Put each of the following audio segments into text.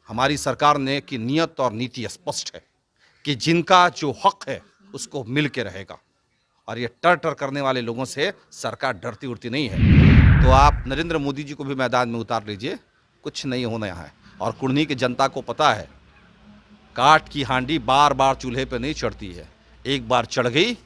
हमारी सरकार ने की नीयत और नीति स्पष्ट है कि जिनका जो हक है उसको मिल के रहेगा, और ये टर करने वाले लोगों से सरकार डरती उड़ती नहीं है। तो आप नरेंद्र मोदी जी को भी मैदान में उतार लीजिए, कुछ नहीं होना यहाँ है। और कुढ़नी की जनता को पता है, काठ की हांडी बार बार चूल्हे पे नहीं चढ़ती है, एक बार चढ़ गई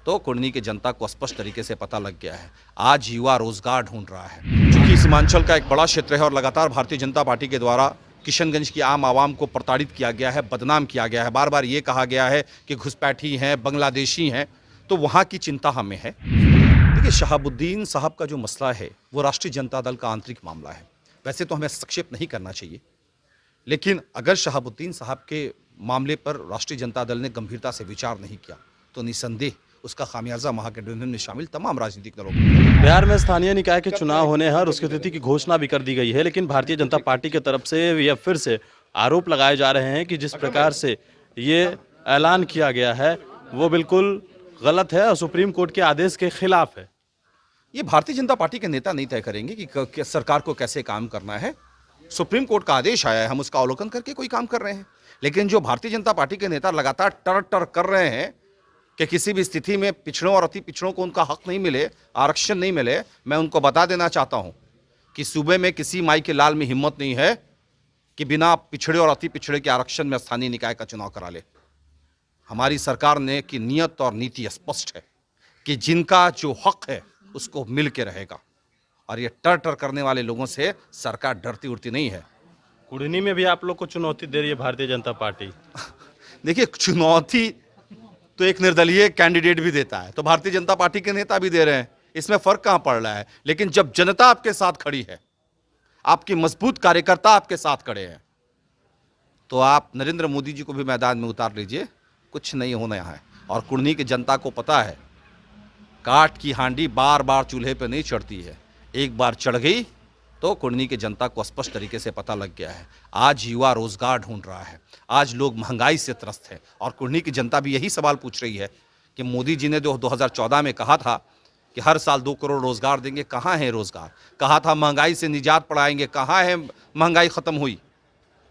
तो कुढ़नी की जनता को स्पष्ट तरीके से पता लग गया है। आज युवा रोजगार ढूंढ रहा है। चूंकि सीमांचल का एक बड़ा क्षेत्र है और लगातार भारतीय जनता पार्टी के द्वारा किशनगंज की आम आवाम को प्रताड़ित किया गया है, बदनाम किया गया है, बार बार ये कहा गया है कि घुसपैठी हैं, बांग्लादेशी हैं, तो वहाँ की चिंता हमें है। देखिए, शहाबुद्दीन साहब का जो मसला है वो राष्ट्रीय जनता दल का आंतरिक मामला है। वैसे तो हमें संक्षेप नहीं करना चाहिए, लेकिन अगर शहाबुद्दीन साहब के मामले पर राष्ट्रीय जनता दल ने गंभीरता से विचार नहीं किया तो निसंदेह उसका खामियाजा महागठबंधन में शामिल तमाम राजनीतिक दलों को। बिहार में स्थानीय निकाय के चुनाव होने हैं और उसकी तिथि की घोषणा भी कर दी गई है, लेकिन भारतीय जनता पार्टी की तरफ से यह फिर से आरोप लगाए जा रहे हैं कि जिस प्रकार से ये ऐलान किया गया है वो बिल्कुल गलत है और सुप्रीम कोर्ट के आदेश के खिलाफ है। ये भारतीय जनता पार्टी के नेता नहीं तय करेंगे कि सरकार को कैसे काम करना है। सुप्रीम कोर्ट का आदेश आया है, हम उसका अवलोकन करके कोई काम कर रहे हैं। लेकिन जो भारतीय जनता पार्टी के नेता लगातार टर कर रहे हैं कि किसी भी स्थिति में पिछड़ों और अति पिछड़ों को उनका हक नहीं मिले, आरक्षण नहीं मिले, मैं उनको बता देना चाहता हूं कि सूबे में किसी माई के लाल में हिम्मत नहीं है कि बिना पिछड़े और अति पिछड़े के आरक्षण में स्थानीय निकाय का चुनाव करा ले। हमारी सरकार ने की नीयत और नीति स्पष्ट है कि जिनका जो हक है उसको मिल के रहेगा, और ये टर करने वाले लोगों से सरकार डरती उड़ती नहीं है। कुढ़नी में भी आप लोग को चुनौती दे रही है भारतीय जनता पार्टी। देखिए, चुनौती तो एक निर्दलीय कैंडिडेट भी देता है, तो भारतीय जनता पार्टी के नेता भी दे रहे हैं, इसमें फर्क कहां पड़ रहा है। लेकिन जब जनता आपके साथ खड़ी है, आपकी मजबूत कार्यकर्ता आपके साथ खड़े हैं, तो आप नरेंद्र मोदी जी को भी मैदान में उतार लीजिए, कुछ नहीं होना यहाँ है। और कुढ़नी की जनता को पता है, काठ की हांडी बार बार चूल्हे पे नहीं चढ़ती है, एक बार चढ़ गई तो कुढ़नी की जनता को स्पष्ट तरीके से पता लग गया है। आज युवा रोजगार ढूंढ रहा है, आज लोग महंगाई से त्रस्त है, और कुढ़नी की जनता भी यही सवाल पूछ रही है कि मोदी जी ने जो 2014 में कहा था कि हर साल 2 करोड़ रोजगार देंगे, कहाँ है रोजगार? कहा था महंगाई से निजात पड़ाएंगे, कहाँ है महंगाई खत्म हुई?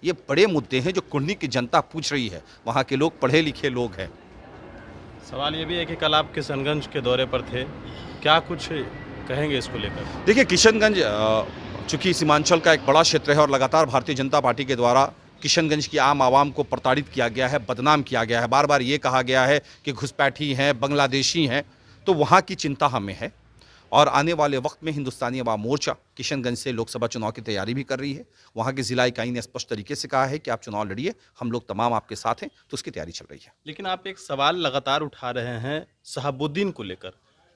ये बड़े मुद्दे हैं जो कुढ़नी की जनता पूछ रही है। वहाँ के लोग पढ़े लिखे लोग हैं। सवाल ये भी है कि कल आप किशनगंज के दौरे पर थे, क्या कुछ कहेंगे इसको लेकर? देखिए, किशनगंज चूंकि सीमांचल का एक बड़ा क्षेत्र है और लगातार भारतीय जनता पार्टी के द्वारा किशनगंज की आम आवाम को प्रताड़ित किया गया है, बदनाम किया गया है, बार बार ये कहा गया है कि घुसपैठी हैं, बांग्लादेशी हैं, तो वहाँ की चिंता हमें है। और आने वाले वक्त में हिंदुस्तानी अवाम मोर्चा किशनगंज से लोकसभा चुनाव की तैयारी भी कर रही है। वहाँ की जिला इकाई ने स्पष्ट तरीके से कहा है कि आप चुनाव लड़िए, हम लोग तमाम आपके साथ हैं, तो उसकी तैयारी चल रही है। लेकिन आप एक सवाल लगातार उठा रहे हैं शहाबुद्दीन को लेकर,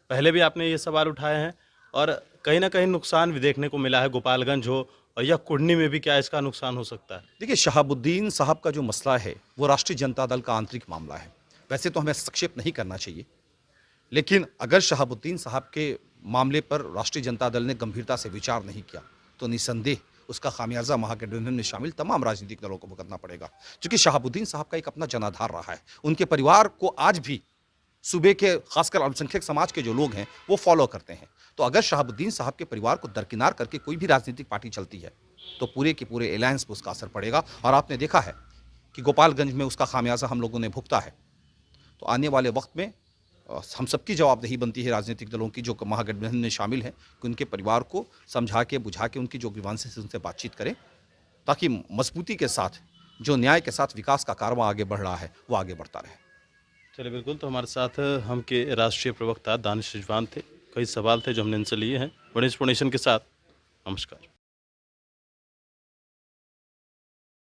पहले भी आपने ये सवाल उठाए हैं और कहीं ना कहीं नुकसान भी देखने को मिला है, गोपालगंज हो और या कुढ़नी में भी क्या इसका नुकसान हो सकता है? देखिए, शहाबुद्दीन साहब का जो मसला है वो राष्ट्रीय जनता दल का आंतरिक मामला है। वैसे तो हमें संक्षेप नहीं करना चाहिए, लेकिन अगर शहाबुद्दीन साहब के मामले पर राष्ट्रीय जनता दल ने गंभीरता से विचार नहीं किया तो निसंदेह उसका खामियाजा महागठबंधन में शामिल तमाम राजनीतिक दलों को भुगतना पड़ेगा। क्योंकि शहाबुद्दीन साहब का एक अपना जनाधार रहा है, उनके परिवार को आज भी सूबे के खासकर अल्पसंख्यक समाज के जो लोग हैं वो फॉलो करते हैं। तो अगर शहाबुद्दीन साहब के परिवार को दरकिनार करके कोई भी राजनीतिक पार्टी चलती है तो पूरे के पूरे एलायंस पर उसका असर पड़ेगा। और आपने देखा है कि गोपालगंज में उसका खामियाजा हम लोगों ने भुगता है। तो आने वाले वक्त में हम सबकी जवाबदेही बनती है राजनीतिक दलों की जो महागठबंधन में शामिल हैं कि उनके परिवार को समझा के बुझा के उनकी जो ग्रीवांसेस उनसे बातचीत करें, ताकि मजबूती के साथ जो न्याय के साथ विकास का कारवां आगे बढ़ रहा है वो आगे बढ़ता रहे। चलिए, बिल्कुल। तो हमारे साथ हम के राष्ट्रीय प्रवक्ता दानिश रिजवान थे। कई सवाल थे जो हमने इनसे लिए हैं। गणेश फाउंडेशन के साथ नमस्कार।